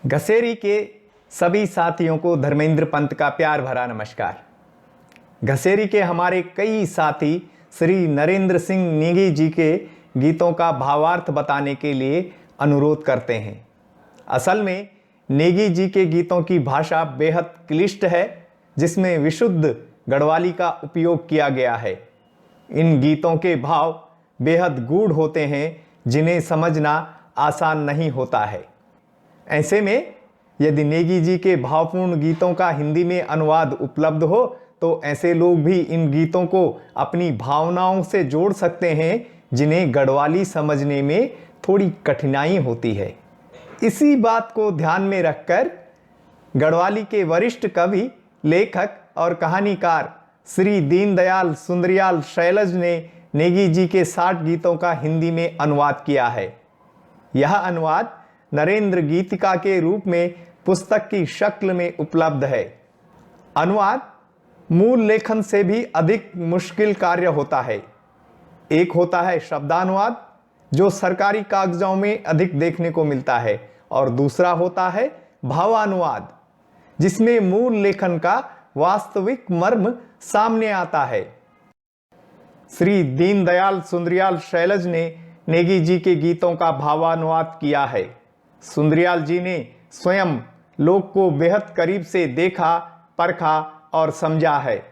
घसेरी के सभी साथियों को धर्मेंद्र पंत का प्यार भरा नमस्कार। घसेरी के हमारे कई साथी श्री नरेंद्र सिंह नेगी जी के गीतों का भावार्थ बताने के लिए अनुरोध करते हैं। असल में नेगी जी के गीतों की भाषा बेहद क्लिष्ट है, जिसमें विशुद्ध गढ़वाली का उपयोग किया गया है। इन गीतों के भाव बेहद गूढ़ होते हैं, जिन्हें समझना आसान नहीं होता है। ऐसे में यदि नेगी जी के भावपूर्ण गीतों का हिंदी में अनुवाद उपलब्ध हो तो ऐसे लोग भी इन गीतों को अपनी भावनाओं से जोड़ सकते हैं, जिन्हें गढ़वाली समझने में थोड़ी कठिनाई होती है। इसी बात को ध्यान में रखकर गढ़वाली के वरिष्ठ कवि, लेखक और कहानीकार श्री दीनदयाल सुंदरयाल शैलज ने नेगी जी के 60 गीतों का हिंदी में अनुवाद किया है। यह अनुवाद नरेंद्र गीतिका के रूप में पुस्तक की शक्ल में उपलब्ध है। अनुवाद मूल लेखन से भी अधिक मुश्किल कार्य होता है। एक होता है शब्दानुवाद, जो सरकारी कागजों में अधिक देखने को मिलता है, और दूसरा होता है भावानुवाद, जिसमें मूल लेखन का वास्तविक मर्म सामने आता है। श्री दीनदयाल सुंदरयाल शैलज ने नेगी जी के गीतों का भावानुवाद किया है। सुंदरयाल जी ने स्वयं लोक को बेहद करीब से देखा, परखा और समझा है।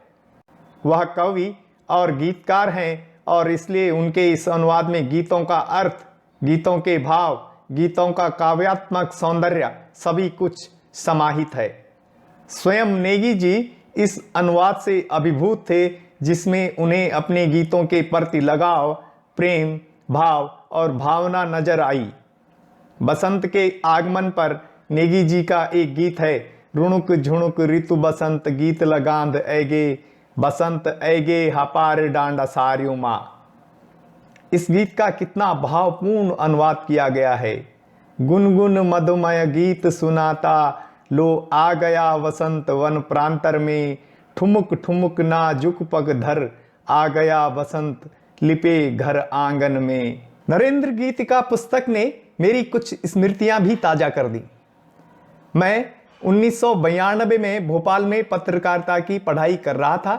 वह कवि और गीतकार हैं, और इसलिए उनके इस अनुवाद में गीतों का अर्थ, गीतों के भाव, गीतों का काव्यात्मक सौंदर्य सभी कुछ समाहित है। स्वयं नेगी जी इस अनुवाद से अभिभूत थे, जिसमें उन्हें अपने गीतों के प्रति लगाव, प्रेम, भाव और भावना नजर आई। बसंत के आगमन पर नेगी जी का एक गीत है, रुणुक झुणुक ऋतु बसंत गीत लगांध ऐगे, बसंत ऐगे हपार डांडा सारियों माँ। इस गीत का कितना भावपूर्ण अनुवाद किया गया है। गुनगुन मधुमय गीत सुनाता, लो आ गया वसंत वन प्रांतर में, ठुमुक ठुमुक ना झुक पग धर, आ गया वसंत लिपे घर आंगन में। नरेंद्र गीतिका पुस्तक ने मेरी कुछ स्मृतियां भी ताजा कर दी। मैं 1992 में भोपाल में पत्रकारिता की पढ़ाई कर रहा था।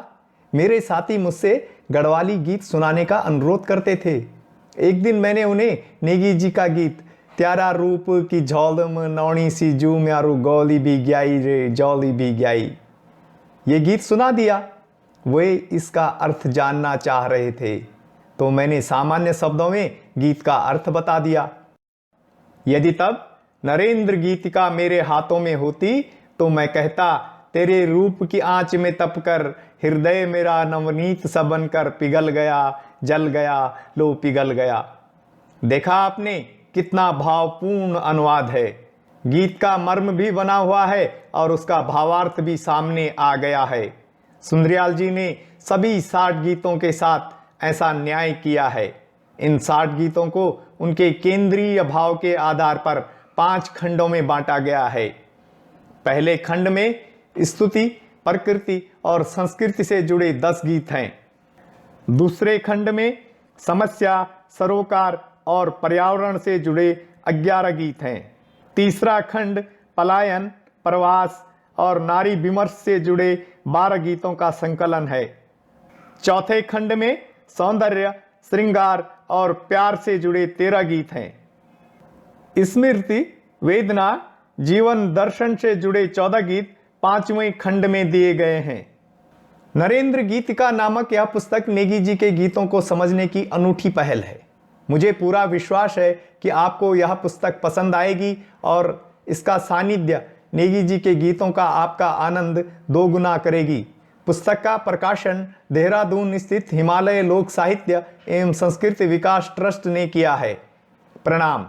मेरे साथी मुझसे गढ़वाली गीत सुनाने का अनुरोध करते थे। एक दिन मैंने उन्हें नेगी जी का गीत त्यारा रूप की झौलम नौनी सी जू म्यारू गौली भी ग्याई रे जौली भी ग्याई, ये गीत सुना दिया। वे इसका अर्थ जानना चाह रहे थे, तो मैंने सामान्य शब्दों में गीत का अर्थ बता दिया। यदि तब नरेंद्र गीतिका मेरे हाथों में होती तो मैं कहता, तेरे रूप की आंच में तपकर हृदय मेरा नवनीत सा बनकर पिघल गया, जल गया, लो पिघल गया। देखा आपने कितना भावपूर्ण अनुवाद है। गीत का मर्म भी बना हुआ है और उसका भावार्थ भी सामने आ गया है। सुंदरयाल जी ने सभी 60 गीतों के साथ ऐसा न्याय किया है। इन 60 गीतों को उनके केंद्रीय भाव के आधार पर 5 खंडों में बांटा गया है। पहले खंड में स्तुति, प्रकृति और संस्कृति से जुड़े 10 गीत हैं। दूसरे खंड में समस्या, सरोकार और पर्यावरण से जुड़े 11 गीत हैं। तीसरा खंड पलायन, प्रवास और नारी विमर्श से जुड़े 12 गीतों का संकलन है। चौथे खंड में सौंदर्य, श्रृंगार और प्यार से जुड़े 13 गीत हैं। स्मृति, वेदना, जीवन दर्शन से जुड़े 14 गीत 5वें खंड में दिए गए हैं। नरेंद्र गीतिका नामक यह पुस्तक नेगी जी के गीतों को समझने की अनूठी पहल है। मुझे पूरा विश्वास है कि आपको यह पुस्तक पसंद आएगी और इसका सानिध्य नेगी जी के गीतों का आपका आनंद दोगुना करेगी। पुस्तक का प्रकाशन देहरादून स्थित हिमालय लोक साहित्य एवं संस्कृति विकास ट्रस्ट ने किया है। प्रणाम।